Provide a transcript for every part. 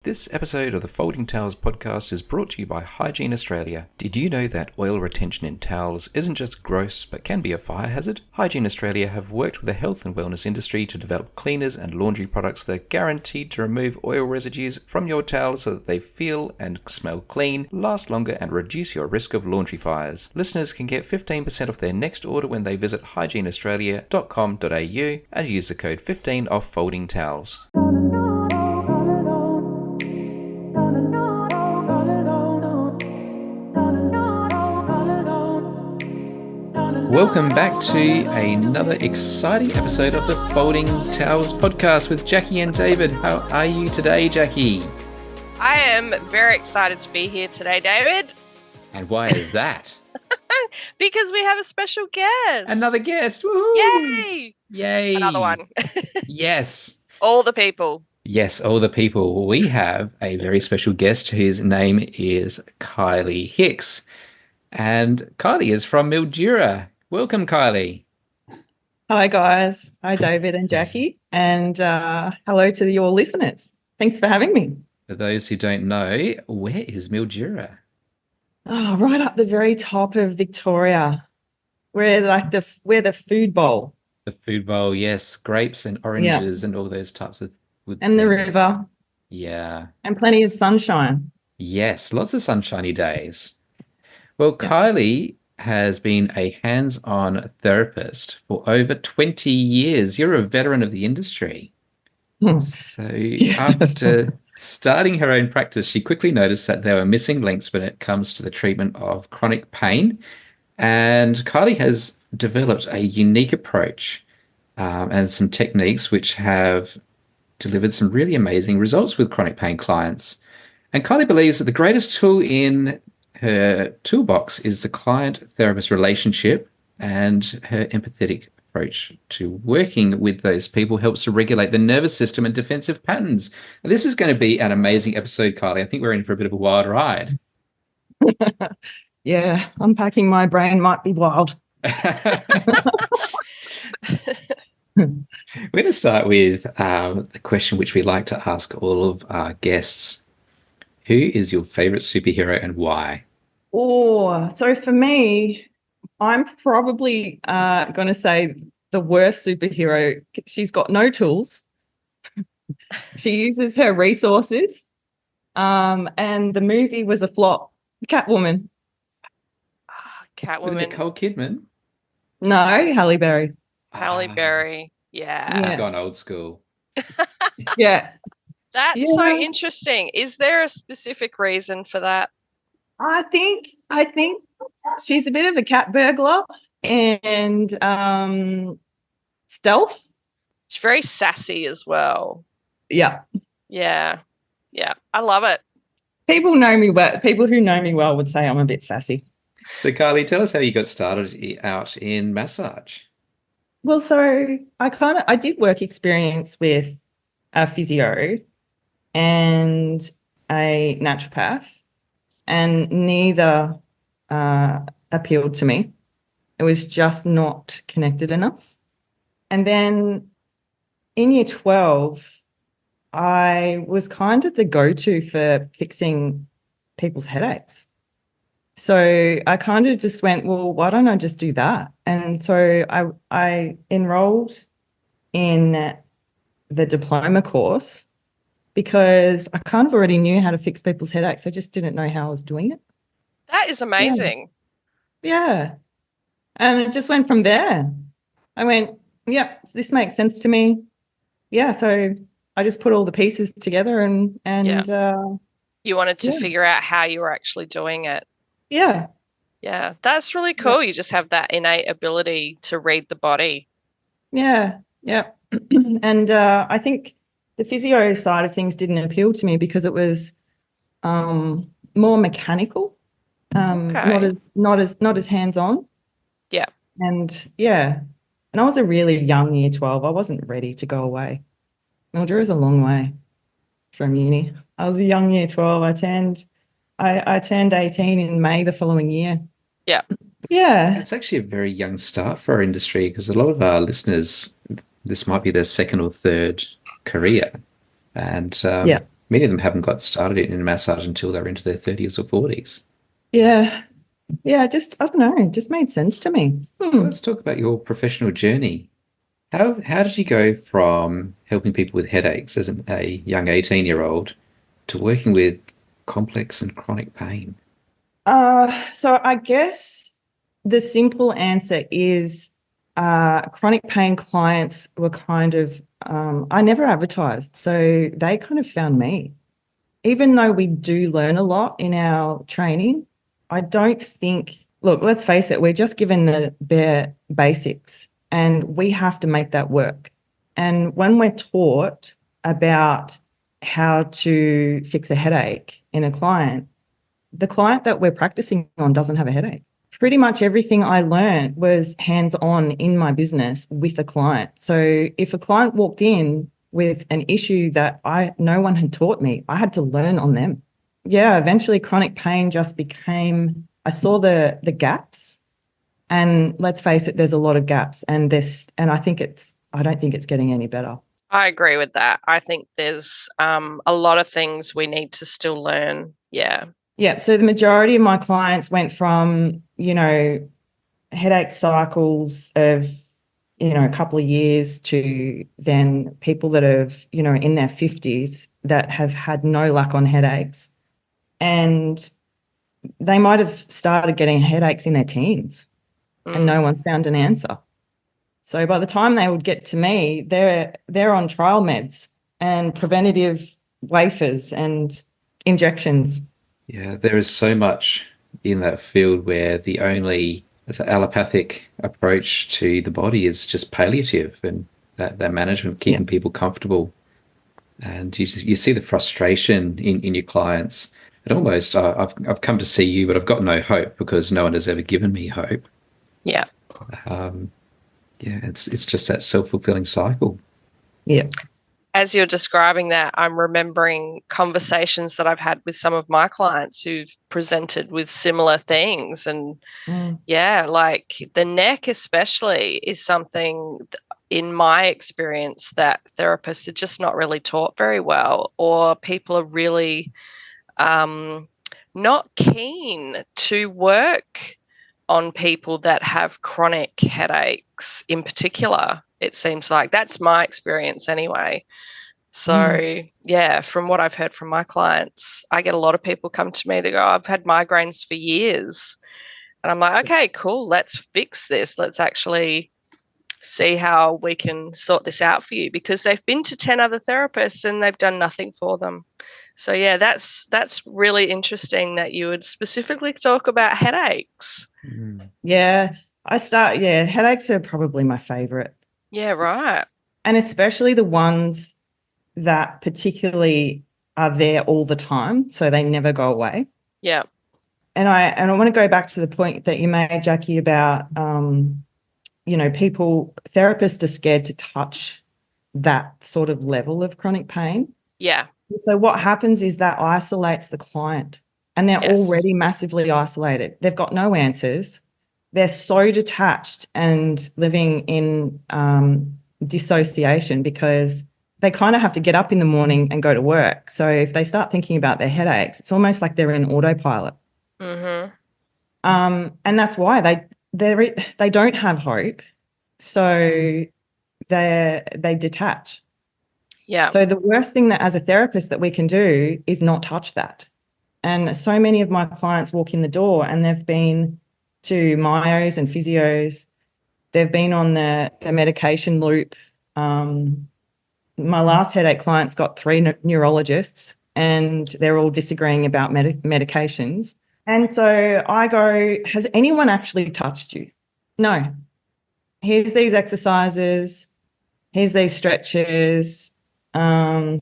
This episode of the Folding Towels podcast is brought to you by Hygiene Australia. Did you know that oil retention in towels isn't just gross but can be a fire hazard? Hygiene Australia have worked with the health and wellness industry to develop cleaners and laundry products that are guaranteed to remove oil residues from your towels so that they feel and smell clean, last longer and reduce your risk of laundry fires. Listeners can get 15% off their next order when they visit hygieneaustralia.com.au and use the code 15OFF-FOLDING-TOWELS. Welcome back to another exciting episode of the Folding Towels podcast with Jackie and David. How are you today, Jackie? I am very excited to be here today, David. And why is that? Because we have a special guest. Another guest. Woo-hoo. Yay! Yay. Another one. Yes. All the people. Yes, all the people. We have a very special guest whose name is Kylie Hicks. And Kylie is from Mildura. Welcome, Kylie. Hi, guys. Hi, David and Jackie. And hello to your listeners. Thanks for having me. For those who don't know, where is Mildura? Oh, right up the very top of Victoria. We're like we're the food bowl. The food bowl, yes. Grapes and oranges and all those types of good And things. the river. Yeah. And plenty of sunshine. Yes, lots of sunshiny days. Well, Kylie has been a hands-on therapist for over 20 years. You're a veteran of the industry. So after starting her own practice, she quickly noticed that there were missing links when it comes to the treatment of chronic pain. And Kylie has developed a unique approach and some techniques which have delivered some really amazing results with chronic pain clients. And Kylie believes that the greatest tool in her toolbox is the client-therapist relationship, and her empathetic approach to working with those people helps to regulate the nervous system and defensive patterns. This is going to be an amazing episode, Kylie. I think we're in for a bit of a wild ride. Yeah, unpacking my brain might be wild. We're going to start with the question which we like to ask all of our guests. Who is your favorite superhero and why? Oh, so for me, I'm probably going to say the worst superhero. She's got no tools. She uses her resources. And the movie was a flop. Catwoman. Catwoman. With Nicole Kidman? No, Halle Berry. Halle Berry. Yeah. I've gone old school. Yeah. That's so interesting. Is there a specific reason for that? I think she's a bit of a cat burglar and stealth. It's very sassy as well. Yeah. Yeah. Yeah. I love it. People know me well. People who know me well would say I'm a bit sassy. So, Kylie, tell us how you got started out in massage. Well, so I did work experience with a physio and a naturopath, and neither appealed to me. It was just not connected enough. And then in year 12, I was kind of the go-to for fixing people's headaches. So I kind of just went, well, why don't I just do that? And so I enrolled in the diploma course because I kind of already knew how to fix people's headaches. I just didn't know how I was doing it. That is amazing. Yeah. And it just went from there. I went, yep, this makes sense to me. Yeah, so I just put all the pieces together and you wanted to figure out how you were actually doing it. Yeah. Yeah, that's really cool. You just have that innate ability to read the body. Yeah, yeah. And I think the physio side of things didn't appeal to me because it was more mechanical, not as hands-on. Yeah. And and I was a really young year 12. I wasn't ready to go away. Mildura is a long way from uni. I was a young year 12. I turned 18 in May the following year. Yeah. Yeah. It's actually a very young start for our industry because a lot of our listeners, this might be their second or third career. And Many of them haven't got started in massage until they're into their 30s or 40s. Yeah. Yeah, I don't know, it just made sense to me. Let's talk about your professional journey. How did you go from helping people with headaches as a young 18-year-old to working with complex and chronic pain? So I guess the simple answer is chronic pain clients were kind of, I never advertised, so they kind of found me. Even though we do learn a lot in our training, I don't think, look, let's face it, we're just given the bare basics and we have to make that work. And when we're taught about how to fix a headache in a client, the client that we're practicing on doesn't have a headache. Pretty much everything I learned was hands-on in my business with a client. So if a client walked in with an issue that no one had taught me, I had to learn on them. Yeah, eventually chronic pain just became, I saw the gaps, and let's face it, there's a lot of gaps, and I don't think it's getting any better. I agree with that. I think there's a lot of things we need to still learn. Yeah. Yeah. So the majority of my clients went from, headache cycles of, a couple of years to then people that have, in their 50s that have had no luck on headaches. And they might have started getting headaches in their teens and no one's found an answer. So by the time they would get to me, they're on trial meds and preventative wafers and injections. Yeah, there is so much in that field where the only allopathic approach to the body is just palliative, and that management, keeping people comfortable. And you see the frustration in your clients. And almost, I've come to see you, but I've got no hope because no one has ever given me hope. Yeah. Yeah, it's just that self-fulfilling cycle. Yeah. As you're describing that, I'm remembering conversations that I've had with some of my clients who've presented with similar things. And yeah, like the neck especially is something, in my experience, that therapists are just not really taught very well, or people are really not keen to work on people that have chronic headaches in particular. It seems like that's my experience anyway. So yeah, from what I've heard from my clients, I get a lot of people come to me, they go, I've had migraines for years. And I'm like, okay, cool, let's fix this. Let's actually see how we can sort this out for you, because they've been to 10 other therapists and they've done nothing for them. So yeah, that's really interesting that you would specifically talk about headaches. Yeah, headaches are probably my favorite. Yeah, right. And especially the ones that particularly are there all the time, so they never go away. Yeah. And I want to go back to the point that you made, Jackie, about therapists are scared to touch that sort of level of chronic pain. Yeah. So what happens is that isolates the client, and they're already massively isolated. They've got no answers. They're so detached and living in dissociation because they kind of have to get up in the morning and go to work. So if they start thinking about their headaches, it's almost like they're in autopilot. Mm-hmm. And that's why they don't have hope. So they detach. Yeah. So the worst thing that as a therapist that we can do is not touch that. And so many of my clients walk in the door and they've been to myos and physios. They've been on the medication loop. My last headache client's got 3 neurologists and they're all disagreeing about medications. And so I go, has anyone actually touched you? No. Here's these exercises. Here's these stretches. Here's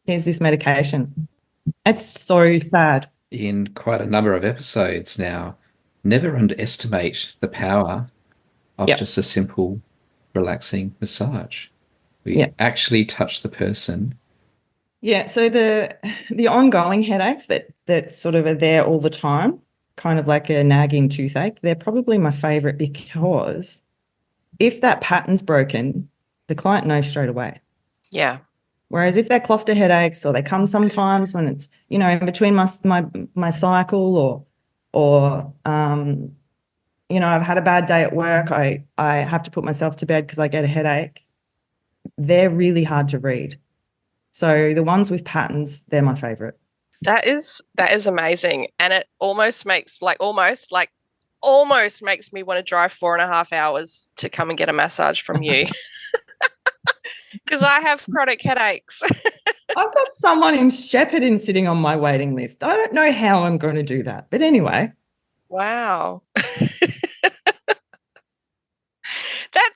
this medication. It's so sad. In quite a number of episodes now, never underestimate the power of just a simple, relaxing massage. We actually touch the person. Yeah, so the ongoing headaches that sort of are there all the time, kind of like a nagging toothache, they're probably my favorite because if that pattern's broken, the client knows straight away. Yeah. Whereas if they're cluster headaches, or they come sometimes when it's, in between my cycle, or I've had a bad day at work, I have to put myself to bed because I get a headache. They're really hard to read. So the ones with patterns, they're my favorite. That is amazing. And it almost makes me want to drive 4.5 hours to come and get a massage from you. Because I have chronic headaches. I've got someone in Shepparton sitting on my waiting list. I don't know how I'm going to do that. But anyway. Wow.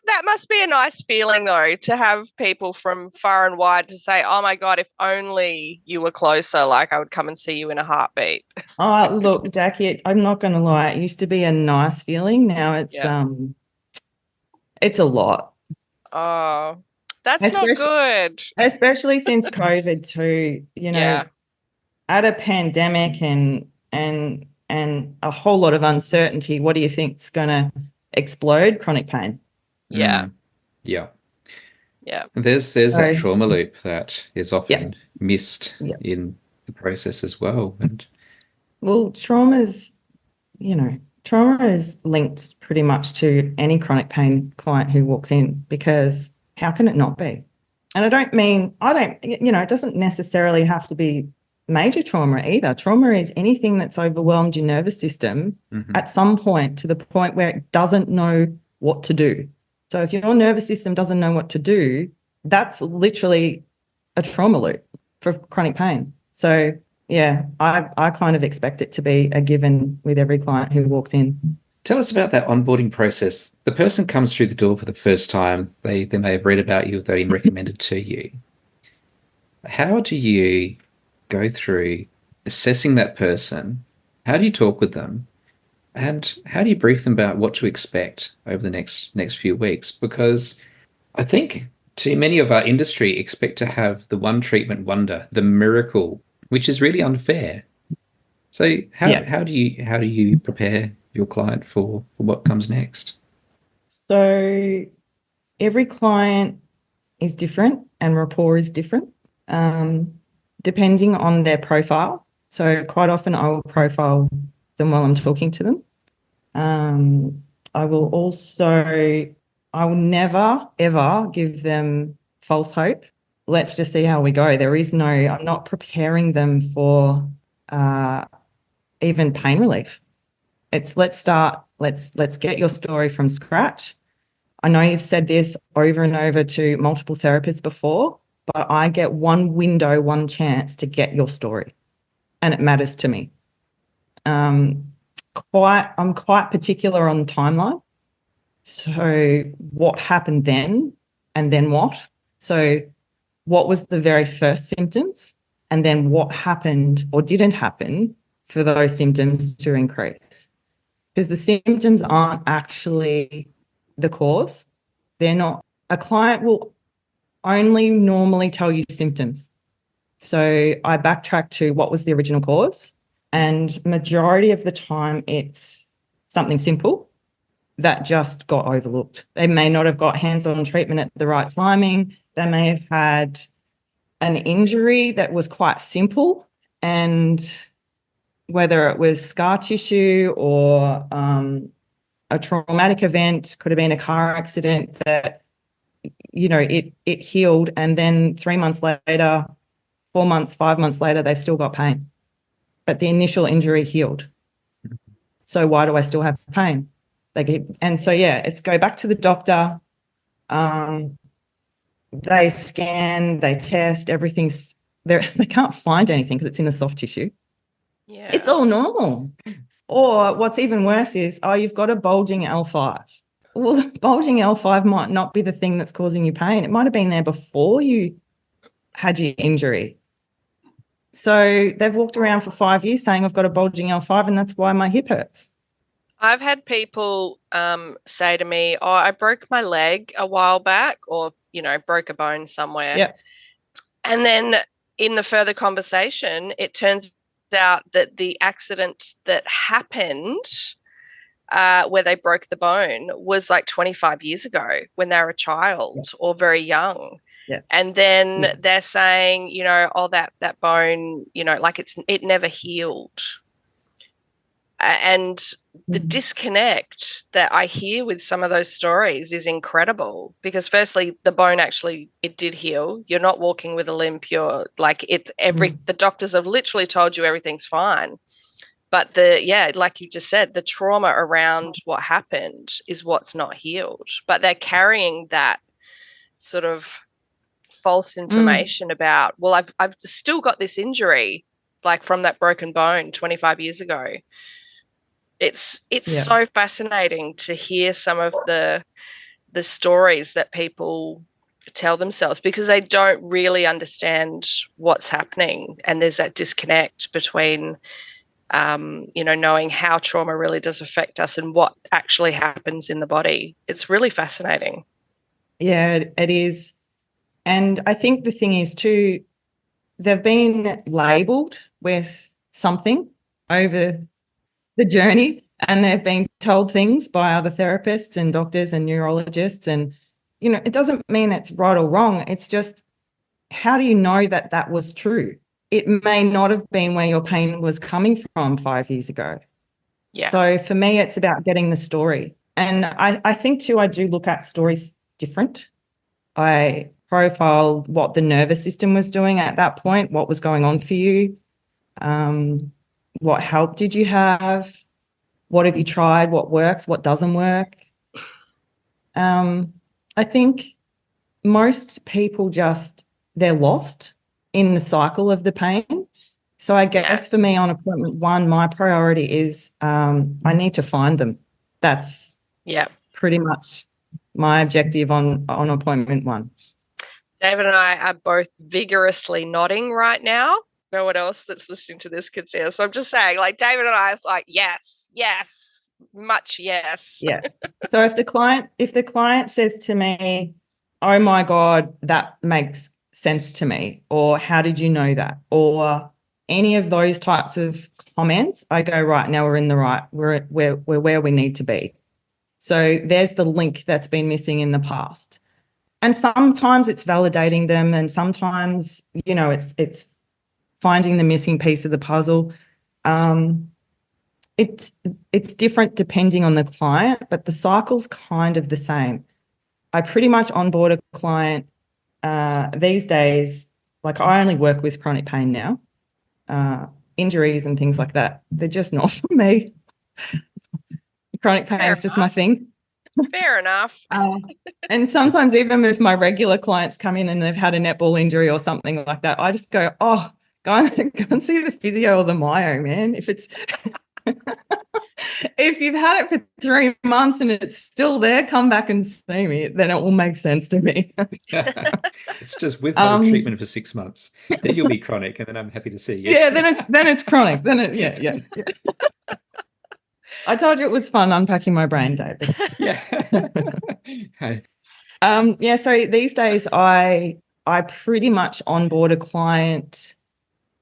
That must be a nice feeling, though, to have people from far and wide to say, oh, my God, if only you were closer, like I would come and see you in a heartbeat. Oh, look, Jackie, I'm not going to lie. It used to be a nice feeling. Now it's a lot. Oh, that's not good. Especially since COVID too, at a pandemic and a whole lot of uncertainty. What do you think is going to explode? Chronic pain. Yeah. Yeah. Yeah. There's that trauma loop that is often missed in the process as well. And trauma is linked pretty much to any chronic pain client who walks in, because how can it not be? And it doesn't necessarily have to be major trauma either. Trauma is anything that's overwhelmed your nervous system at some point, to the point where it doesn't know what to do. So if your nervous system doesn't know what to do, that's literally a trauma loop for chronic pain. So, yeah, I kind of expect it to be a given with every client who walks in. Tell us about that onboarding process. The person comes through the door for the first time. They may have read about you, they've been recommended to you. How do you go through assessing that person? How do you talk with them? And how do you brief them about what to expect over the next few weeks? Because I think too many of our industry expect to have the one treatment wonder, the miracle, which is really unfair. So how do you prepare your client for what comes next? So every client is different and rapport is different, depending on their profile. So quite often I will profile them while I'm talking to them. I will never, ever give them false hope. Let's just see how we go. I'm not preparing them for even pain relief. It's let's get your story from scratch. I know you've said this over and over to multiple therapists before, but I get one window, one chance to get your story, and it matters to me. I'm quite particular on the timeline. So what happened then, and then what? So what was the very first symptoms, and then what happened or didn't happen for those symptoms to increase? Because the symptoms aren't actually the cause. They're not. A client will only normally tell you symptoms. So I backtrack to what was the original cause, and majority of the time it's something simple that just got overlooked. They may not have got hands-on treatment at the right timing. They may have had an injury that was quite simple, and whether it was scar tissue or a traumatic event, could have been a car accident that, it healed, and then 3 months later, 4 months, 5 months later, they still got pain. But the initial injury healed. So why do I still have pain? It's go back to the doctor. They scan, they test, everything's there. They can't find anything because it's in the soft tissue. Yeah. It's all normal. Or what's even worse is, you've got a bulging L5. Well, the bulging L5 might not be the thing that's causing you pain. It might have been there before you had your injury. So they've walked around for 5 years saying, I've got a bulging L5 and that's why my hip hurts. I've had people say to me, I broke my leg a while back, or, broke a bone somewhere. Yeah. And then in the further conversation, it turns out that the accident that happened where they broke the bone was like 25 years ago when they were a child or very young. Yeah. And then they're saying, oh, that bone, like it never healed. And the disconnect that I hear with some of those stories is incredible, because firstly, the bone actually, it did heal. You're not walking with a limp. You're like, the doctors have literally told you everything's fine. But like you just said, the trauma around what happened is what's not healed. But they're carrying that sort of false information about, well, I've still got this injury, like from that broken bone 25 years ago. It's so fascinating to hear some of the stories that people tell themselves, because they don't really understand what's happening, and there's that disconnect between knowing how trauma really does affect us and what actually happens in the body. It's really fascinating. Yeah, it is. And I think the thing is too, they've been labelled with something over the journey, and they've been told things by other therapists and doctors and neurologists, and it doesn't mean it's right or wrong. It's just, how do you know that that was true? It may not have been where your pain was coming from 5 years ago. Yeah. So for me, it's about getting the story. And I think too, I do look at stories different. I profile what the nervous system was doing at that point, what was going on for you, what help did you have, what have you tried, what works, what doesn't work. I think most people they're lost in the cycle of the pain. So I guess for me on appointment 1, my priority is I need to find them. That's pretty much my objective on appointment 1. David and I are both vigorously nodding right now. No one else that's listening to this could see us. So I'm just saying, like, David and I is like, yes, much yes. Yeah. So if the client says to me, oh my God, that makes sense to me, or how did you know that, or any of those types of comments, I go, right, now we're where we need to be. So there's the link that's been missing in the past. And sometimes it's validating them, and sometimes, it's finding the missing piece of the puzzle. It's different depending on the client, but the cycle's kind of the same. I pretty much onboard a client these days, like I only work with chronic pain now, injuries and things like that. They're just not for me. Chronic pain is just my thing. Fair enough. And sometimes even if my regular clients come in and they've had a netball injury or something like that, I just go, oh, go and see the physio or the myo, man. If you've had it for 3 months and it's still there, come back and see me. Then it will make sense to me. It's just withhold treatment for 6 months. Then you'll be chronic, and then I'm happy to see you. Yeah, then it's chronic. Yeah. I told you it was fun unpacking my brain, David. Yeah. So these days I pretty much onboard a client.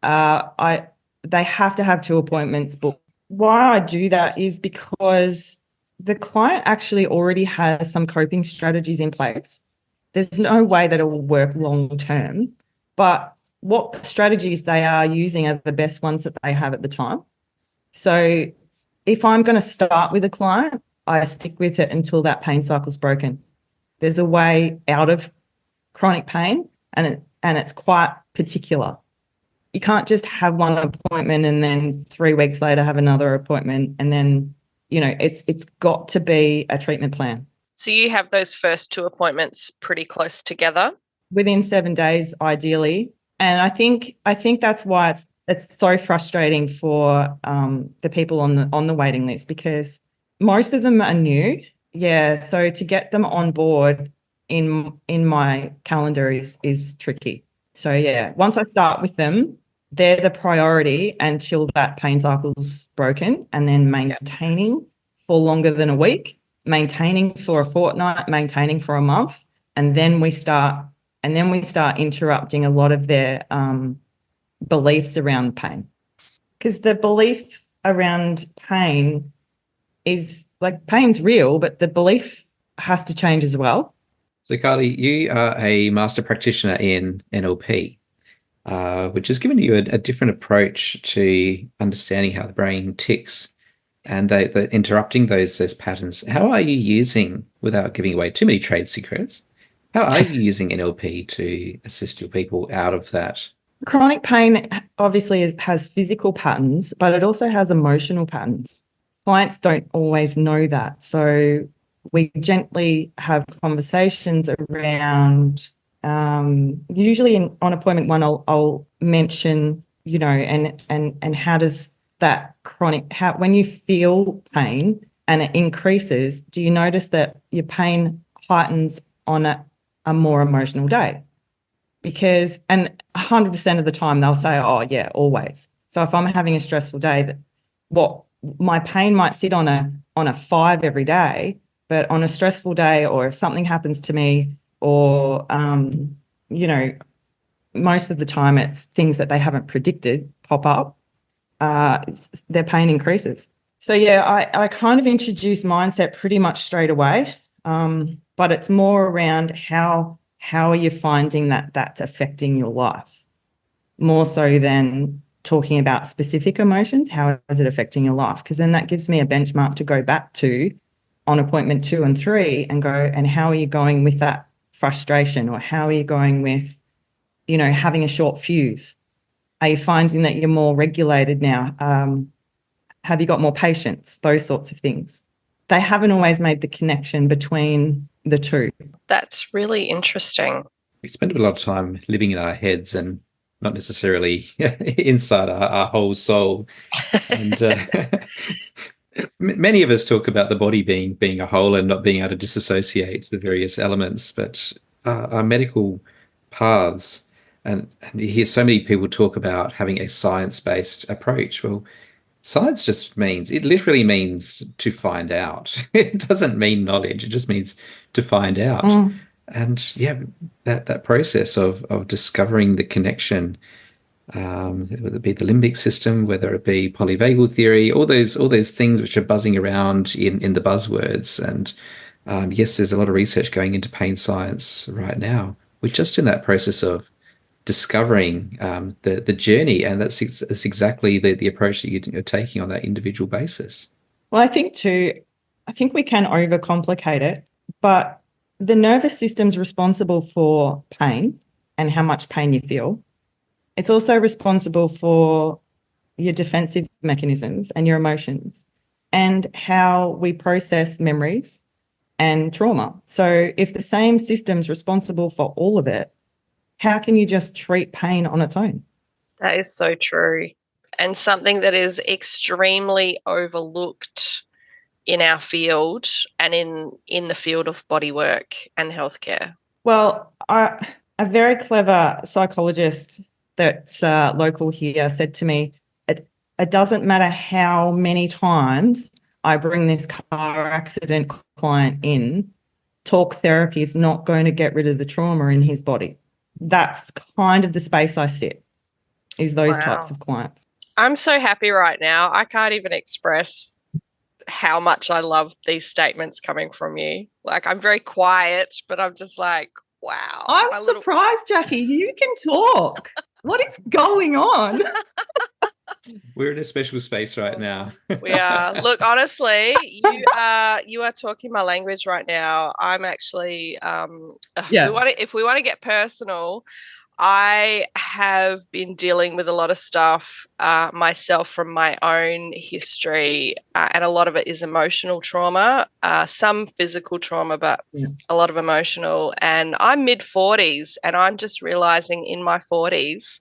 They have to have 2 appointments booked. Why I do that is because the client actually already has some coping strategies in place. There's no way that it will work long term, but what strategies they are using are the best ones that they have at the time. So if I'm going to start with a client, I stick with it until that pain cycle's broken. There's a way out of chronic pain, and it's quite particular. You can't just have one appointment and then 3 weeks later have another appointment, and then, it's got to be a treatment plan. So you have those first 2 appointments pretty close together? Within 7 days, ideally. And I think that's why it's so frustrating for the people on the waiting list, because most of them are new. Yeah, so to get them on board in my calendar is tricky. So yeah, once I start with them, they're the priority until that pain cycle's broken, and then maintaining for longer than a week, maintaining for a fortnight, maintaining for a month, and then we start interrupting a lot of their beliefs around pain. Because the belief around pain is like, pain's real, but the belief has to change as well. So, Kylie, you are a master practitioner in NLP, which has given you a different approach to understanding how the brain ticks and the interrupting those patterns. How are you using, without giving away too many trade secrets, how are you using NLP to assist your people out of that? Chronic pain obviously has physical patterns, but it also has emotional patterns. Clients don't always know that. So we gently have conversations around, usually on appointment one, I'll mention, and how does that when you feel pain and it increases, do you notice that your pain heightens on a more emotional day? And 100% of the time they'll say, oh yeah, always. So if I'm having a stressful day, my pain might sit on a 5 every day, but on a stressful day, or if something happens to me, or most of the time it's things that they haven't predicted pop up, their pain increases. So yeah, I kind of introduce mindset pretty much straight away, but it's more around how are you finding that that's affecting your life, more so than talking about specific emotions. How is it affecting your life? Because then that gives me a benchmark to go back to on appointment 2 and 3 and go, and how are you going with that frustration, or how are you going with, having a short fuse? Are you finding that you're more regulated now? Have you got more patience? Those sorts of things. They haven't always made the connection between the two. That's really interesting. We spend a lot of time living in our heads and not necessarily inside our whole soul. And many of us talk about the body being a whole and not being able to disassociate the various elements, but our medical paths, and you hear so many people talk about having a science-based approach. Well, science it literally means to find out. It doesn't mean knowledge. It just means to find out. And yeah, that process of discovering the connection, whether it be the limbic system, whether it be polyvagal theory, all those things which are buzzing around in the buzzwords. And yes, there's a lot of research going into pain science right now. We're just in that process of discovering the journey, and that's exactly the approach that you're taking on that individual basis. Well, I think we can overcomplicate it, but the nervous system's responsible for pain and how much pain you feel. It's also responsible for your defensive mechanisms and your emotions and how we process memories and trauma. So if the same system's responsible for all of it, how can you just treat pain on its own? That is so true. And something that is extremely overlooked in our field and in the field of bodywork and healthcare. Well, a very clever psychologist that's local here said to me, it doesn't matter how many times I bring this car accident client in, talk therapy is not going to get rid of the trauma in his body. That's kind of the space I sit, is those types of clients. I'm so happy right now. I can't even express how much I love these statements coming from you. Like, I'm very quiet, but I'm just like, wow. I'm surprised, Jackie. You can talk. What is going on? We're in a special space right now. We are. Look, honestly, you are talking my language right now. I'm actually, if we want to get personal, I have been dealing with a lot of stuff myself from my own history, and a lot of it is emotional trauma, some physical trauma, but a lot of emotional. And I'm mid-40s, and I'm just realizing in my 40s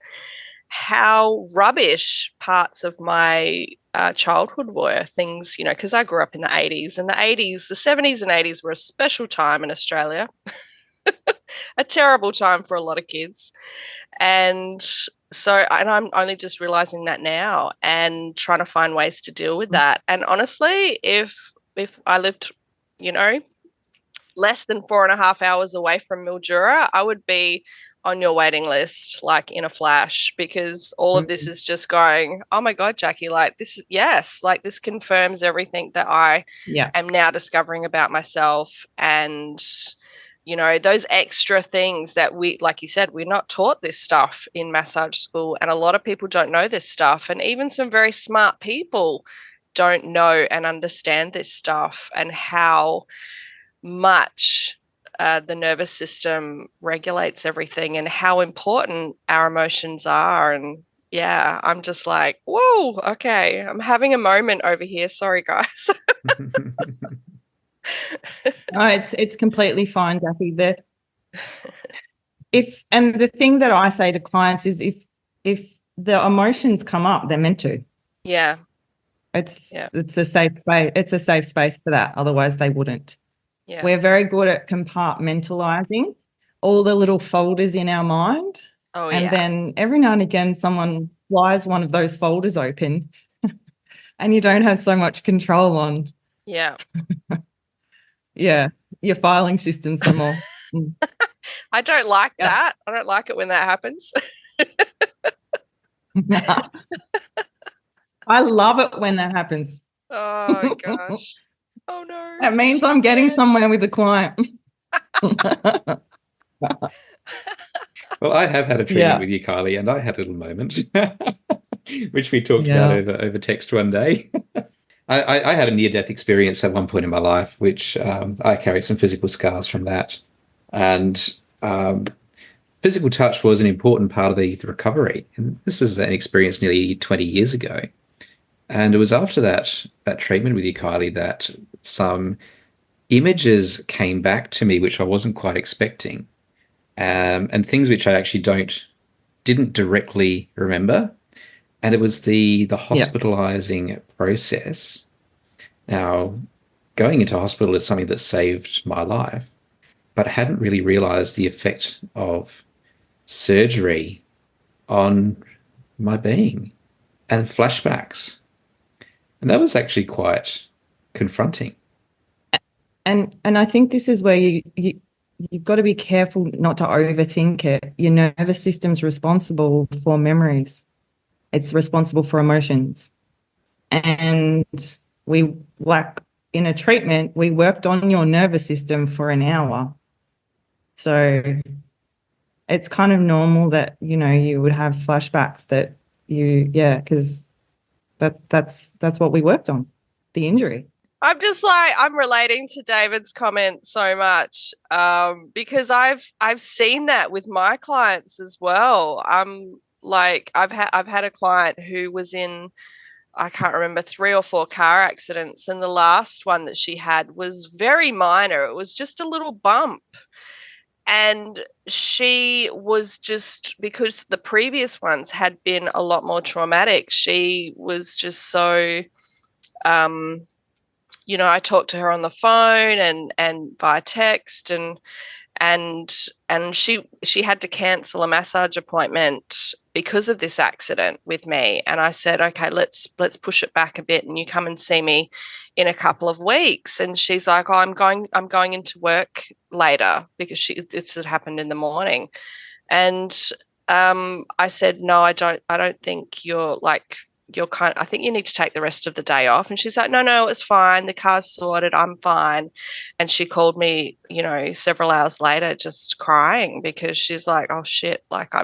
how rubbish parts of my childhood were. Things, because I grew up in the 80s, and the 70s and 80s were a special time in Australia. A terrible time for a lot of kids. And I'm only just realizing that now and trying to find ways to deal with that. And honestly, if I lived, less than 4.5 hours away from Mildura, I would be on your waiting list, like in a flash, because all of this is just going, oh my God, Jackie, like this, yes, like this confirms everything that I am now discovering about myself. And you know, those extra things that we, like you said, we're not taught this stuff in massage school, and a lot of people don't know this stuff, and even some very smart people don't know and understand this stuff, and how much the nervous system regulates everything, and how important our emotions are. And yeah, I'm just like, whoa, okay, I'm having a moment over here. Sorry, guys. No, it's completely fine, Jackie. The thing that I say to clients is if the emotions come up, they're meant to. Yeah. It's a safe space. It's a safe space for that. Otherwise, they wouldn't. Yeah. We're very good at compartmentalizing all the little folders in our mind. Oh, and then every now and again, someone flies one of those folders open, and you don't have so much control on. Yeah. Yeah, your filing system some more. I don't like that. I don't like it when that happens. I love it when that happens. Oh, gosh. Oh, no. That means I'm getting somewhere with the client. Well, I have had a treatment with you, Kylie, and I had a little moment, which we talked about over text one day. I had a near-death experience at one point in my life, which I carry some physical scars from that. And physical touch was an important part of the recovery. And this is an experience nearly 20 years ago. And it was after that treatment with you, Kylie, that some images came back to me, which I wasn't quite expecting, and things which I actually didn't directly remember. And it was the hospitalizing process. Now, going into hospital is something that saved my life, but I hadn't really realized the effect of surgery on my being and flashbacks. And that was actually quite confronting. And I think this is where you've got to be careful not to overthink it. Your nervous system's responsible for memories. It's responsible for emotions. And in a treatment, we worked on your nervous system for an hour. So it's kind of normal that, you would have flashbacks that because that's what we worked on, the injury. I'm just like, I'm relating to David's comment so much because I've seen that with my clients as well. Like I've had a client who was in, I can't remember, 3 or 4 car accidents, and the last one that she had was very minor. It was just a little bump. And she was just, because the previous ones had been a lot more traumatic, she was just so, I talked to her on the phone and via text, and she had to cancel a massage appointment because of this accident with me. And I said, okay, let's push it back a bit, and you come and see me in a couple of weeks. And she's like, oh, I'm going into work later, because this had happened in the morning. And I said, no, I don't think I think you need to take the rest of the day off. And she's like, no, it's fine. The car's sorted. I'm fine. And she called me, several hours later, just crying, because she's like, oh shit, like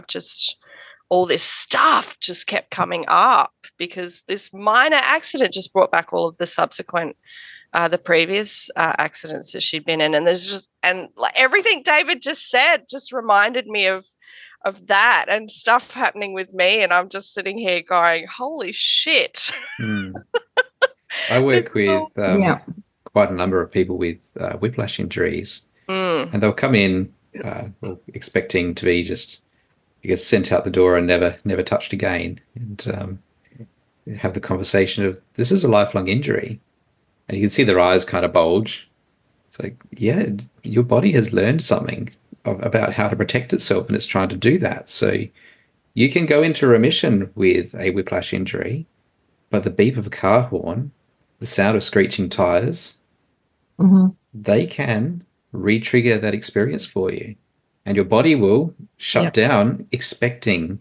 all this stuff just kept coming up, because this minor accident just brought back all of the subsequent, the previous accidents that she'd been in. And like everything David just said just reminded me of that and stuff happening with me, and I'm just sitting here going, holy shit. I work with quite a number of people with whiplash injuries, and they'll come in expecting to be just sent out the door and never touched again, and have the conversation of, this is a lifelong injury, and you can see their eyes kind of bulge. It's like, yeah, your body has learned something about how to protect itself, and it's trying to do that. So you can go into remission with a whiplash injury, but the beep of a car horn, the sound of screeching tires, they can re-trigger that experience for you, and your body will shut down expecting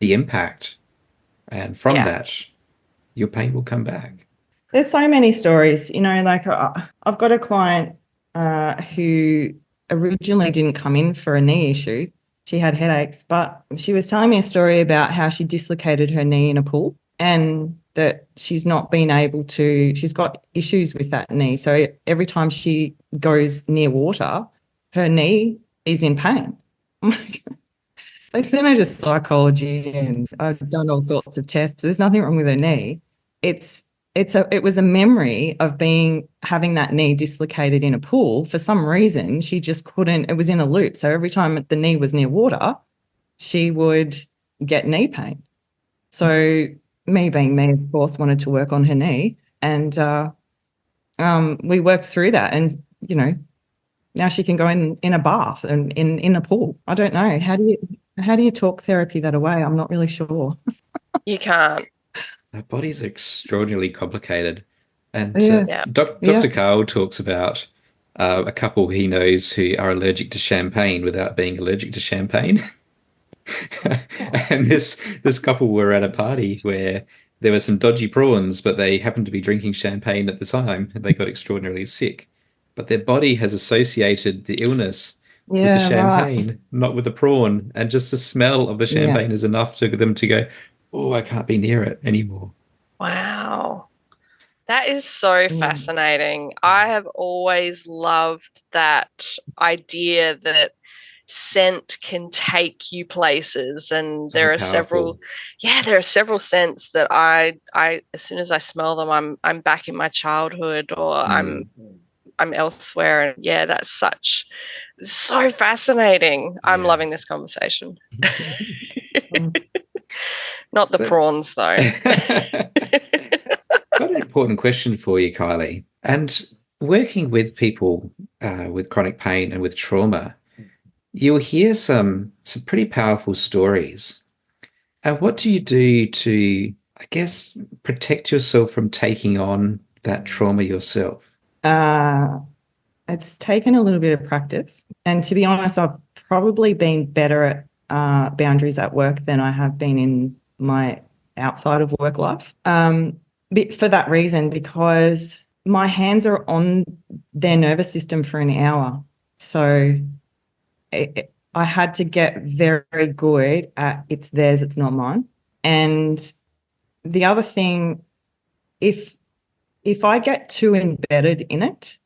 the impact, and from that your pain will come back. There's so many stories, like I've got a client who originally didn't come in for a knee issue. She had headaches, but she was telling me a story about how she dislocated her knee in a pool and that she's not been able to, she's got issues with that knee. So every time she goes near water, her knee is in pain. They sent her to psychology and I've done all sorts of tests. There's nothing wrong with her knee. It was a memory of having that knee dislocated in a pool. For some reason, she just couldn't, it was in a loop. So every time the knee was near water, she would get knee pain. So me being me, of course, wanted to work on her knee. And we worked through that. And, you know, now she can go in a bath and in a pool. I don't know. How do you talk therapy that away? I'm not really sure. You can't. Our bodies are extraordinarily complicated. And Yeah. Dr. Carl talks about a couple he knows who are allergic to champagne without being allergic to champagne. And this couple were at a party where there were some dodgy prawns, but they happened to be drinking champagne at the time, and they got extraordinarily sick. But their body has associated the illness with the champagne, not with the prawn. And just the smell of the champagne is enough to them to go, oh, I can't be near it anymore. Wow. That is so fascinating. I have always loved that idea that scent can take you places, and there are several scents that I as soon as I smell them, I'm back in my childhood, or I'm elsewhere. And yeah, that's so fascinating. I'm loving this conversation. Not the prawns, though. Got an important question for you, Kylie. And working with people with chronic pain and with trauma, you'll hear some pretty powerful stories. And what do you do to, I guess, protect yourself from taking on that trauma yourself? It's taken a little bit of practice. And to be honest, I've probably been better at boundaries at work than I have been in my outside of work life. For that reason, because my hands are on their nervous system for an hour. So I had to get very good at it's theirs, it's not mine. And the other thing, if I get too embedded in it,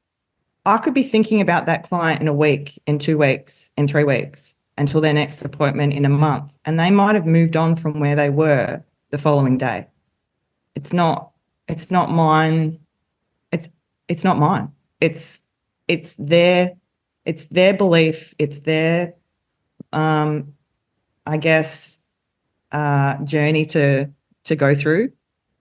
I could be thinking about that client in a week, in 2 weeks, in 3 weeks, until their next appointment in a month. And they might have moved on from where they were the following day. It's not mine. It's not mine. It's their belief. It's their, I guess, journey to go through,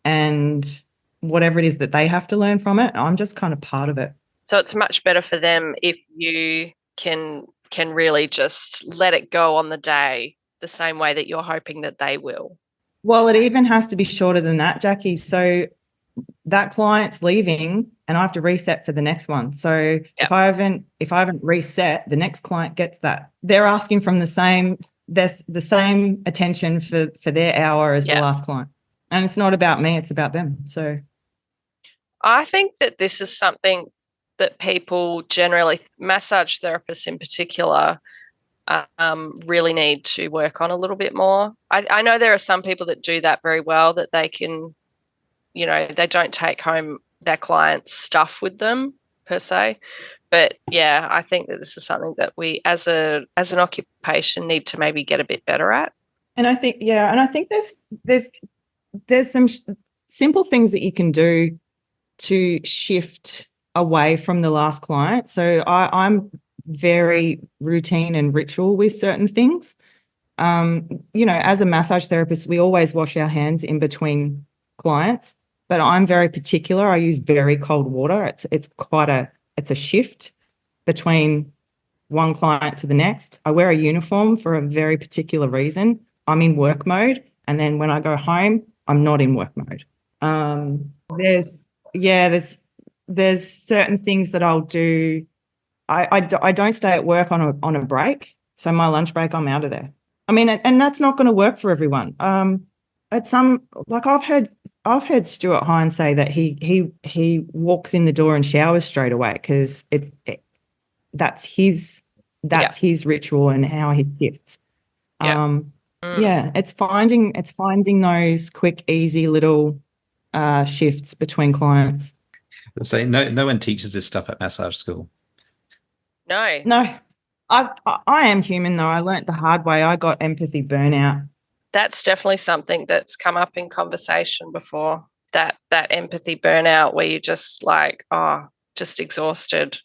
and whatever it is that they have to learn from it, I'm just kind of part of it. So it's much better for them if you can really just let it go on the day the same way that you're hoping that they will. Well, it even has to be shorter than that, Jackie. So that client's leaving and I have to reset for the next one. So if I haven't reset, the next client gets that. They're asking from the same attention for their hour as the last client. And it's not about me, it's about them. So I think that this is something that people generally, massage therapists in particular, really need to work on a little bit more. I know there are some people that do that very well, that they can, you know, they don't take home their clients' stuff with them per se. But yeah, I think that this is something that we as an occupation need to maybe get a bit better at. And I think, there's some simple things that you can do to shift away from the last client. So I'm very routine and ritual with certain things. You know, as a massage therapist, we always wash our hands in between clients, but I'm very particular. I use very cold water. It's a shift between one client to the next. I wear a uniform for a very particular reason. I'm in work mode, and then when I go home, I'm not in work mode. There's certain things that I'll do. I don't stay at work on a break. So my lunch break, I'm out of there. I mean, and that's not going to work for everyone. I've heard Stuart Hines say that he walks in the door and showers straight away because that's his that's his ritual and how he shifts. It's finding those quick, easy little shifts between clients. So no one teaches this stuff at massage school. No. I am human though. I learnt the hard way. I got empathy burnout. That's definitely something that's come up in conversation before. That empathy burnout where you're just like, just exhausted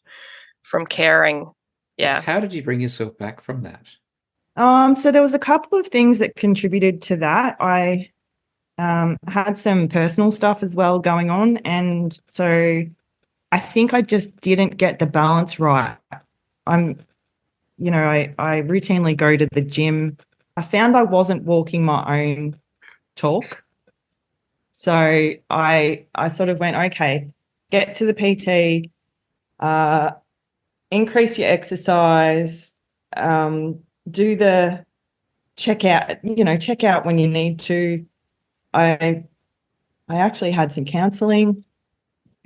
from caring. Yeah. How did you bring yourself back from that? So there was a couple of things that contributed to that. I had some personal stuff as well going on, and so I think I just didn't get the balance right. I routinely go to the gym. I found I wasn't walking my own talk. So I sort of went, okay, get to the PT, increase your exercise, do the check out when you need to. I actually had some counselling.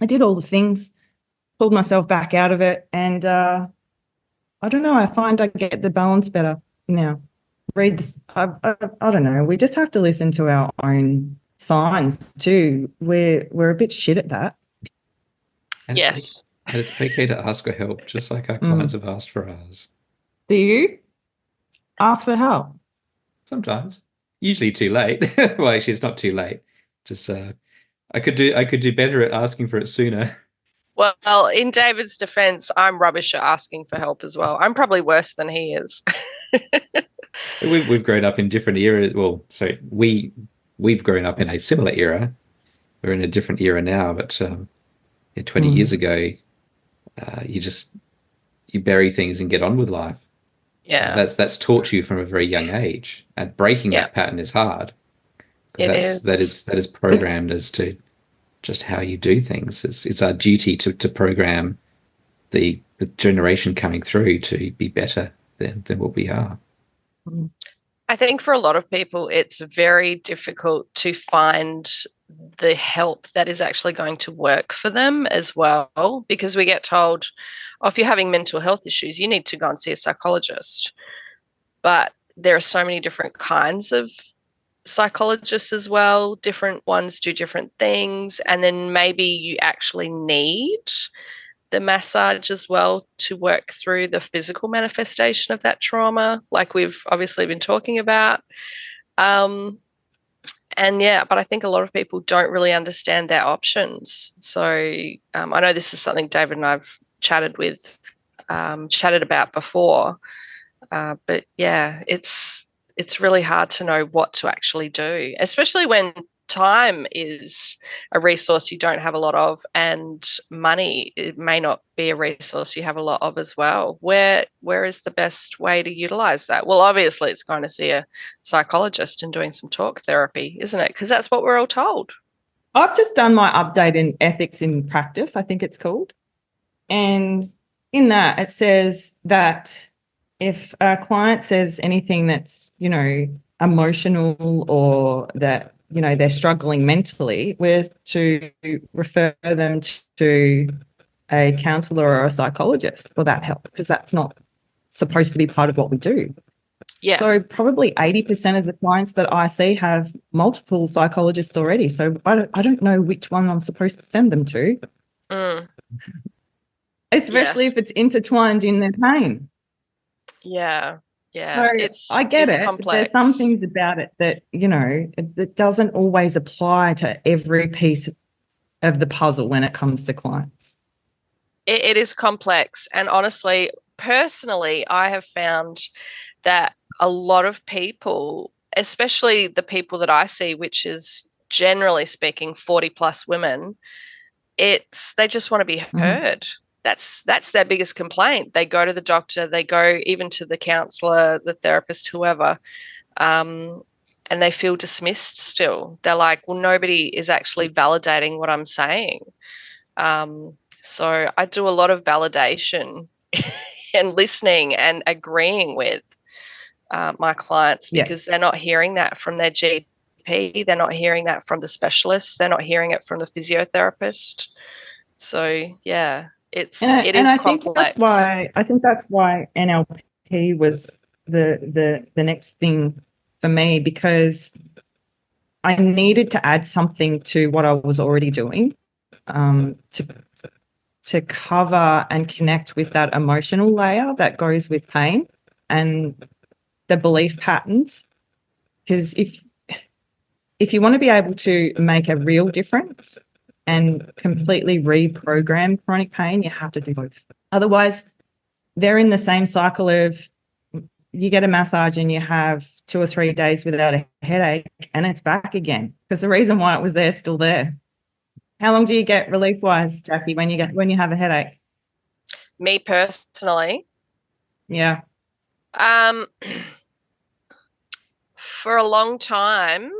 I did all the things, pulled myself back out of it, and I don't know, I find I get the balance better now. I don't know. We just have to listen to our own signs too. We're a bit shit at that. And yes. It's okay to ask for help, just like our clients have asked for ours. Do you ask for help? Sometimes. Usually too late. Well, actually, it's not too late. Just I could do better at asking for it sooner. Well, in David's defense, I'm rubbish at asking for help as well. I'm probably worse than he is. We've grown up in different eras. Well, so we've grown up in a similar era. We're in a different era now, but 20 years ago, you bury things and get on with life. Yeah, that's taught to you from a very young age, and breaking that pattern is hard. That is programmed as to just how you do things. It's our duty to program the generation coming through to be better than what we are. I think for a lot of people, it's very difficult to find the help that is actually going to work for them as well, because we get told, if you're having mental health issues, you need to go and see a psychologist. But there are so many different kinds of psychologists as well. Different ones do different things. And then maybe you actually need the massage as well to work through the physical manifestation of that trauma, like we've obviously been talking about. But I think a lot of people don't really understand their options. So I know this is something David and I've chatted about before. But yeah, it's really hard to know what to actually do, especially when time is a resource you don't have a lot of, and money, it may not be a resource you have a lot of as well. Where is the best way to utilize that? Well, obviously it's going to see a psychologist and doing some talk therapy, isn't it? Because that's what we're all told. I've just done my update in ethics in practice, I think it's called. And in that it says that if a client says anything that's, emotional, or that, they're struggling mentally, we're to refer them to a counsellor or a psychologist for that help, because that's not supposed to be part of what we do. Yeah. So probably 80% of the clients that I see have multiple psychologists already. So I don't know which one I'm supposed to send them to. Especially if it's intertwined in their pain. Yeah. Yeah. So I get it. Complex. There's some things about it that, it doesn't always apply to every piece of the puzzle when it comes to clients. It is complex. And honestly, personally, I have found that a lot of people, especially the people that I see, which is generally speaking 40 plus women, they just want to be heard. That's their biggest complaint. They go to the doctor, they go even to the counsellor, the therapist, whoever, and they feel dismissed still. They're like, well, nobody is actually validating what I'm saying. So I do a lot of validation and listening and agreeing with my clients, because they're not hearing that from their GP. They're not hearing that from the specialist. They're not hearing it from the physiotherapist. So, yeah, It And is I complex. I think that's why NLP was the next thing for me, because I needed to add something to what I was already doing, to cover and connect with that emotional layer that goes with pain and the belief patterns. Because if you want to be able to make a real difference and completely reprogram chronic pain, you have to do both. Otherwise, they're in the same cycle of, you get a massage and you have 2 or 3 days without a headache and it's back again, because the reason why it was there is still there. How long do you get relief-wise, Jackie, when you have a headache? Me personally, Yeah. For a long time,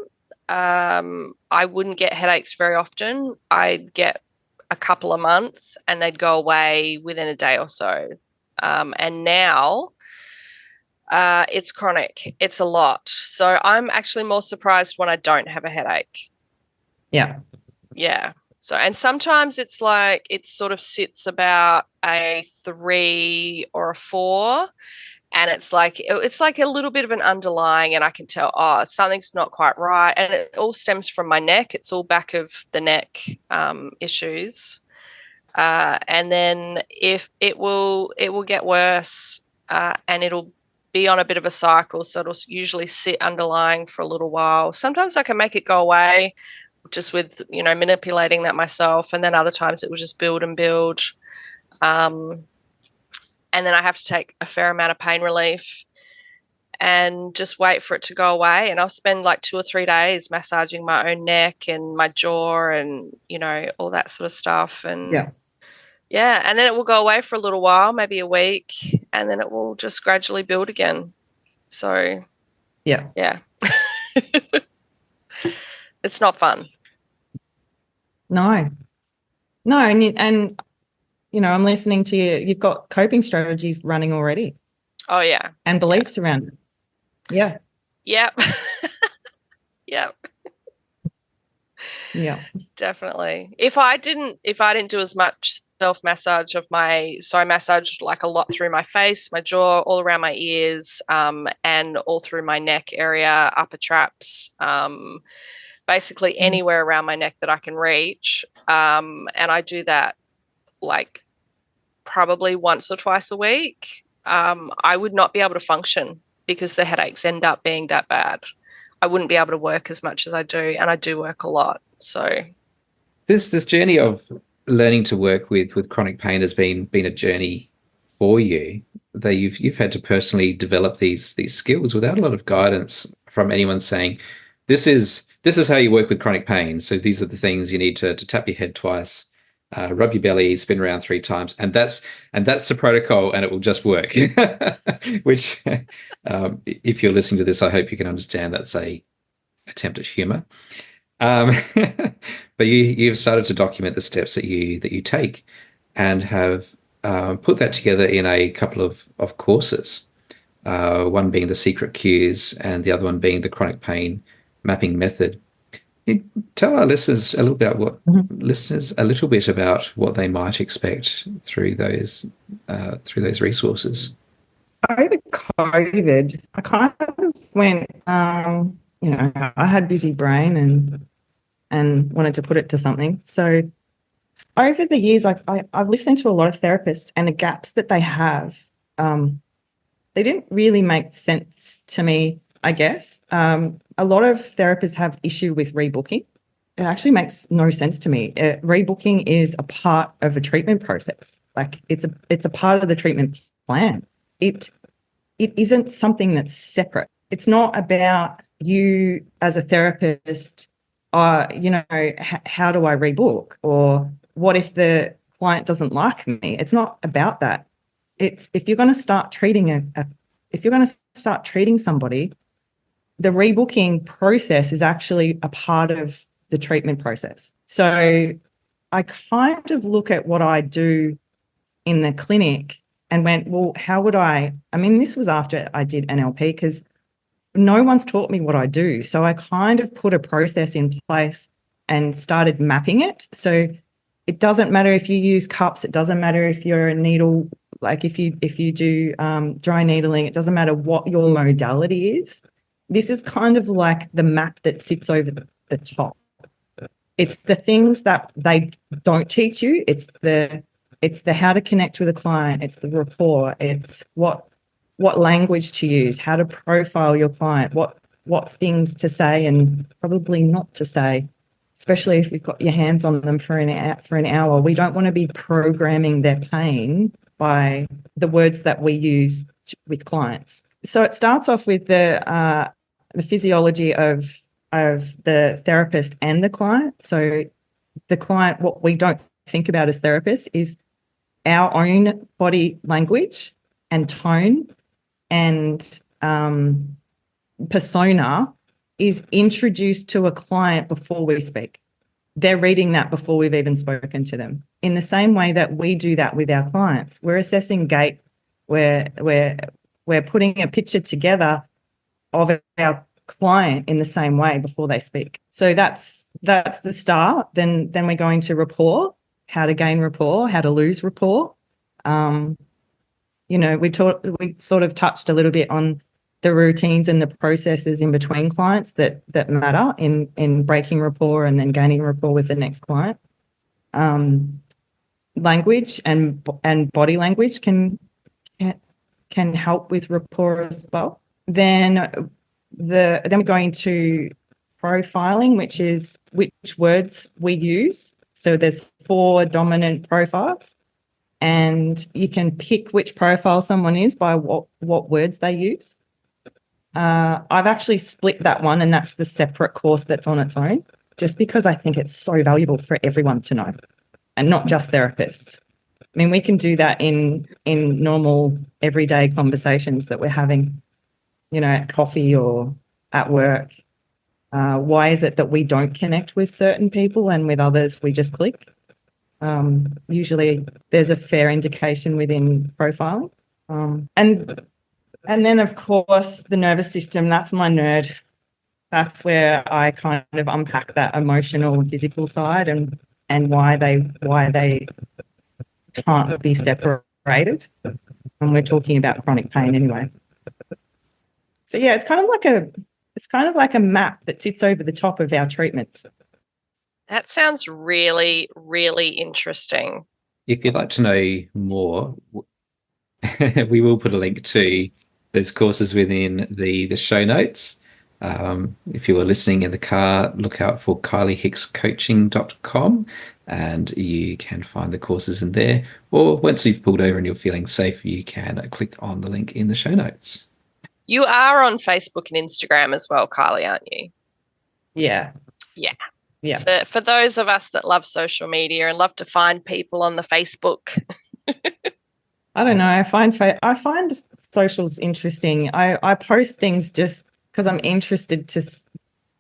I wouldn't get headaches very often. I'd get a couple of months and they'd go away within a day or so. And now it's chronic. It's a lot. So I'm actually more surprised when I don't have a headache. Yeah. Yeah. So, and sometimes it's like it sort of sits about a 3 or a 4. And it's like a little bit of an underlying, and I can tell, oh, something's not quite right. And it all stems from my neck. It's all back of the neck issues. And then if it will get worse, and it'll be on a bit of a cycle. So it'll usually sit underlying for a little while. Sometimes I can make it go away just with, manipulating that myself. And then other times it will just build and build. And then I have to take a fair amount of pain relief and just wait for it to go away. And I'll spend like 2 or 3 days massaging my own neck and my jaw and, all that sort of stuff. And yeah. And then it will go away for a little while, maybe a week, and then it will just gradually build again. So yeah. It's not fun. No. And I'm listening to you. You've got coping strategies running already. Oh, yeah. And beliefs around it. Yeah. Yep. Yep. Yeah. Definitely. If I didn't do as much self-massage so I massaged like a lot through my face, my jaw, all around my ears, and all through my neck area, upper traps, basically anywhere around my neck that I can reach. And I do that like probably once or twice a week. I would not be able to function because the headaches end up being that bad. I wouldn't be able to work as much as I do, and I do work a lot. So this journey of learning to work with chronic pain has been a journey for you, that you've had to personally develop these skills without a lot of guidance from anyone saying, this is how you work with chronic pain. So these are the things you need to tap your head twice, rub your belly, spin around 3 times, and that's the protocol, and it will just work. Which, if you're listening to this, I hope you can understand that's a attempt at humor. But you've started to document the steps that you take, and have put that together in a couple of courses. One being the secret cues, and the other one being the chronic pain mapping method. You tell our listeners a little bit about what they might expect through those resources. Over COVID, I kind of went, I had a busy brain and wanted to put it to something. So over the years, I've listened to a lot of therapists, and the gaps that they have, they didn't really make sense to me, I guess. A lot of therapists have issue with rebooking. It actually makes no sense to me. Rebooking is a part of a treatment process. Like it's a part of the treatment plan. It isn't something that's separate. It's not about you as a therapist, how do I rebook, or what if the client doesn't like me? It's not about that. It's if you're going to start treating somebody, the rebooking process is actually a part of the treatment process. So I kind of look at what I do in the clinic and went, well, how would this was after I did NLP, because no one's taught me what I do. So I kind of put a process in place and started mapping it. So It doesn't matter if you use cups. It doesn't matter if you're a needle, like if you do dry needling. It doesn't matter what your modality is. This is kind of like the map that sits over the top. It's the things that they don't teach you. It's the how to connect with a client. It's the rapport. It's what language to use, how to profile your client, what things to say and probably not to say, especially if you've got your hands on them for an hour. We don't want to be programming their pain by the words that we use with clients. So it starts off with the physiology of the therapist and the client. So the client, what we don't think about as therapists is our own body language and tone and persona is introduced to a client before we speak. They're reading that before we've even spoken to them. In the same way that we do that with our clients, we're assessing gait, we're putting a picture together of our client in the same way before they speak. So that's the start. Then we're going to rapport, how to gain rapport, how to lose rapport. We sort of touched a little bit on the routines and the processes in between clients that matter in breaking rapport and then gaining rapport with the next client. Language and body language can help with rapport as well. Then we're going to profiling, which is which words we use. So there's 4 dominant profiles, and you can pick which profile someone is by what words they use. I've actually split that one, and that's the separate course that's on its own, just because I think it's so valuable for everyone to know, and not just therapists. I mean, we can do that in normal everyday conversations that we're having, at coffee or at work. Why is it that we don't connect with certain people and with others we just click? Usually there's a fair indication within profiling. And then, of course, the nervous system, that's my nerd. That's where I kind of unpack that emotional and physical side and why they can't be separated. And we're talking about chronic pain anyway. So, yeah, it's kind of like a map that sits over the top of our treatments. That sounds really, really interesting. If you'd like to know more, we will put a link to those courses within the show notes. If you are listening in the car, look out for kyliehickscoaching.com and you can find the courses in there. Or once you've pulled over and you're feeling safe, you can click on the link in the show notes. You are on Facebook and Instagram as well, Kylie, aren't you? Yeah. Yeah. Yeah. For those of us that love social media and love to find people on the Facebook. I don't know. I find socials interesting. I post things just because I'm interested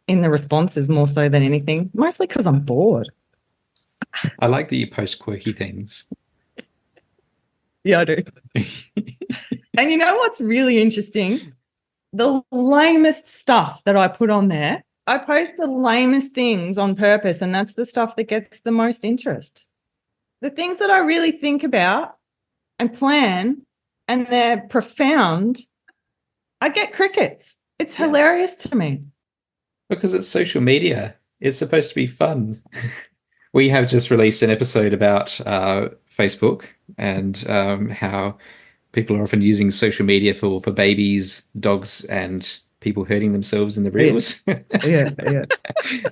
in the responses more so than anything. Mostly because I'm bored. I like that you post quirky things. Yeah, I do. And you know what's really interesting? The lamest stuff that I put on there. I post the lamest things on purpose, and that's the stuff that gets the most interest. The things that I really think about and plan, and they're profound, I get crickets. It's hilarious to me. Because it's social media. It's supposed to be fun. We have just released an episode about Facebook and how people are often using social media for babies, dogs, and people hurting themselves in the reels. Yeah.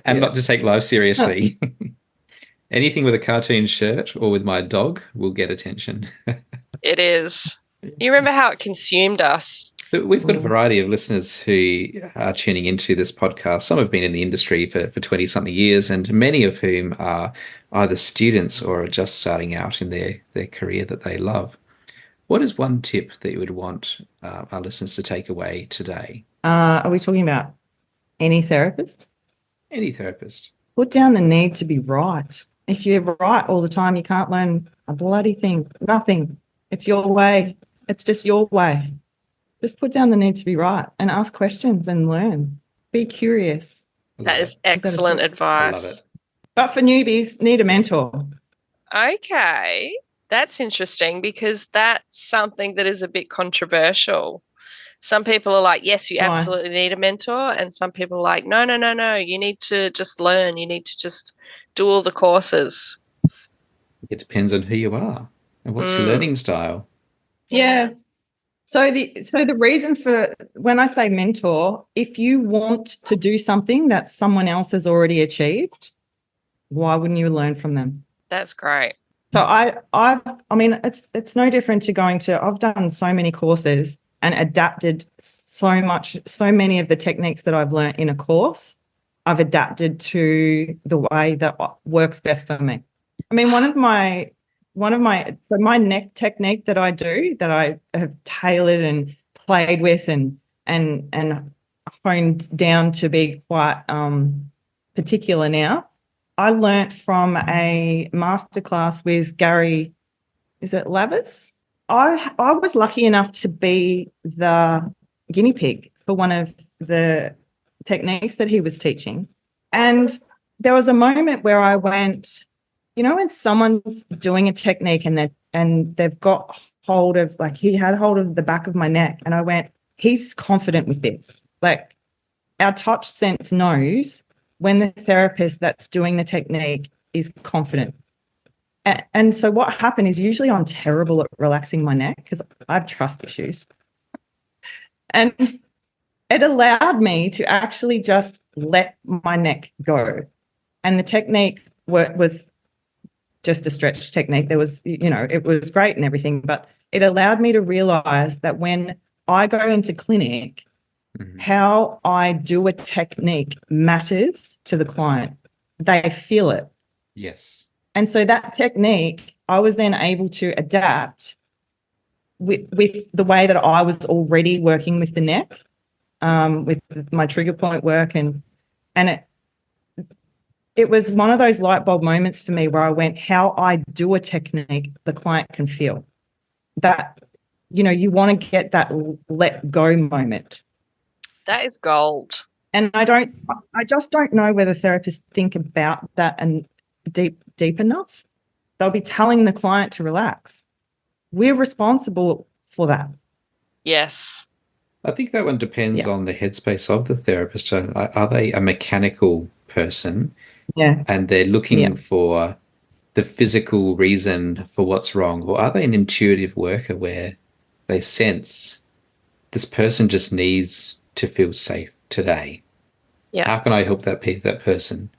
And not to take life seriously. Anything with a cartoon shirt or with my dog will get attention. It is. You remember how it consumed us? But we've got a variety of listeners who are tuning into this podcast. Some have been in the industry for 20-something years, and many of whom are either students or are just starting out in their career that they love. What is one tip that you would want our listeners to take away today? Are we talking about any therapist? Any therapist. Put down the need to be right. If you're right all the time, you can't learn a bloody thing. Nothing. It's your way. It's just your way. Just put down the need to be right and ask questions and learn. Be curious. That is excellent advice. I love it. But for newbies, need a mentor. Okay. That's interesting because that's something that is a bit controversial. Some people are like, yes, you Why? absolutely need a mentor. And some people are like, no, no, no, no. You need to just learn. You need to just do all the courses. It depends on who you are and what's your Mm. learning style. Yeah. So the reason for when I say mentor, if you want to do something that someone else has already achieved, why wouldn't you learn from them? That's great. So it's no different to I've done so many courses and adapted so many of the techniques that I've learned in a course, I've adapted to the way that works best for me. I mean, my neck technique that I do, that I have tailored and played with and honed down to be quite particular now. I learnt from a masterclass with Gary, is it Lavers? I was lucky enough to be the guinea pig for one of the techniques that he was teaching. And there was a moment where I went, when someone's doing a technique and they've got hold of, like, he had hold of the back of my neck, and I went, he's confident with this. Like, our touch sense knows when the therapist that's doing the technique is confident. And so what happened is, usually I'm terrible at relaxing my neck because I have trust issues. And it allowed me to actually just let my neck go. And the technique was just a stretch technique. There was, it was great and everything, but it allowed me to realize that when I go into clinic, how I do a technique matters to the client. They feel it. Yes. And so that technique, I was then able to adapt with the way that I was already working with the neck, with my trigger point work. And it was one of those light bulb moments for me where I went, how I do a technique, the client can feel. That, you want to get that let go moment. That is gold. And I just don't know whether therapists think about that and deep enough. They'll be telling the client to relax. We're responsible for that. Yes. I think that one depends on the headspace of the therapist. Are they a mechanical person? Yeah. And they're looking for the physical reason for what's wrong? Or are they an intuitive worker where they sense this person just needs to feel safe today? Yeah. How can I help that person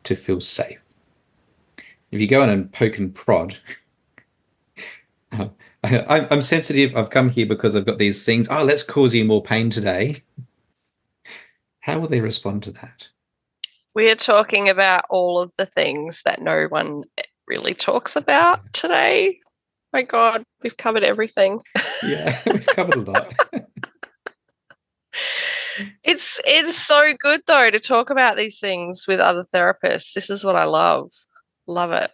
to feel safe? If you go in and poke and prod, I'm sensitive. I've come here because I've got these things. Oh, let's cause you more pain today. How will they respond to that? We are talking about all of the things that no one really talks about today. My God, we've covered everything. Yeah, we've covered a lot. It's so good, though, to talk about these things with other therapists. This is what I love. Love it.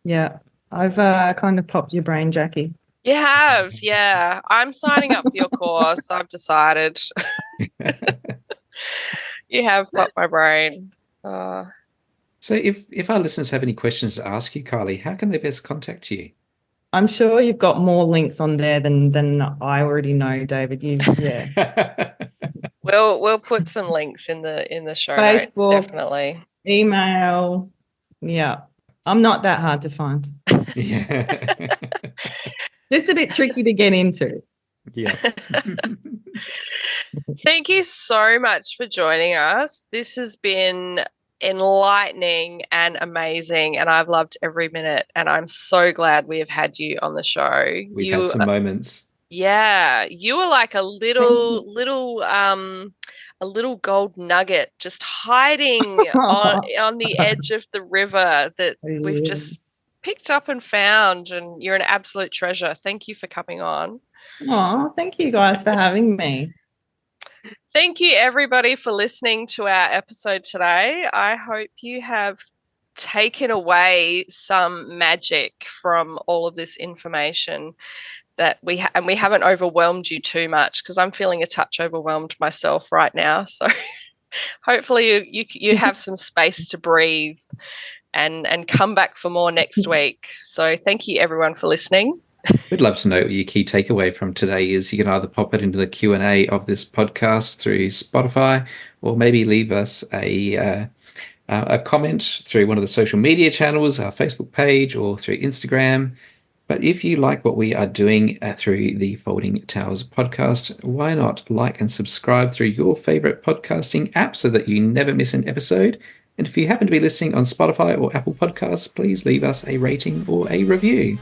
Yeah. I've kind of popped your brain, Jackie. You have, yeah. I'm signing up for your course. I've decided. You have popped my brain. So if our listeners have any questions to ask you, Kylie, how can they best contact you? I'm sure you've got more links on there than I already know, David. We'll put some links in the show Facebook, notes, definitely. Email. Yeah. I'm not that hard to find. Yeah. Just a bit tricky to get into. Yeah. Thank you so much for joining us. This has been enlightening and amazing, and I've loved every minute, and I'm so glad we have had you on the show. We've had some moments. Yeah, you were like a little gold nugget just hiding on the edge of the river that we've just picked up and found, and you're an absolute treasure. Thank you for coming on. Oh, thank you guys for having me. Thank you, everybody, for listening to our episode today. I hope you have taken away some magic from all of this information that we haven't overwhelmed you too much, because I'm feeling a touch overwhelmed myself right now. So hopefully you have some space to breathe and come back for more next week. So thank you everyone for listening. We'd love to know what your key takeaway from today is. You can either pop it into the Q&A of this podcast through Spotify, or maybe leave us a comment through one of the social media channels, our Facebook page, or through Instagram. But if you like what we are doing through the Folding Towers podcast, why not like and subscribe through your favorite podcasting app so that you never miss an episode? And if you happen to be listening on Spotify or Apple Podcasts, please leave us a rating or a review.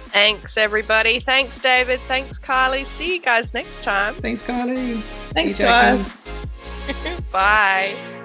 Thanks, everybody. Thanks, David. Thanks, Kylie. See you guys next time. Thanks, Kylie. Thanks, guys. Bye.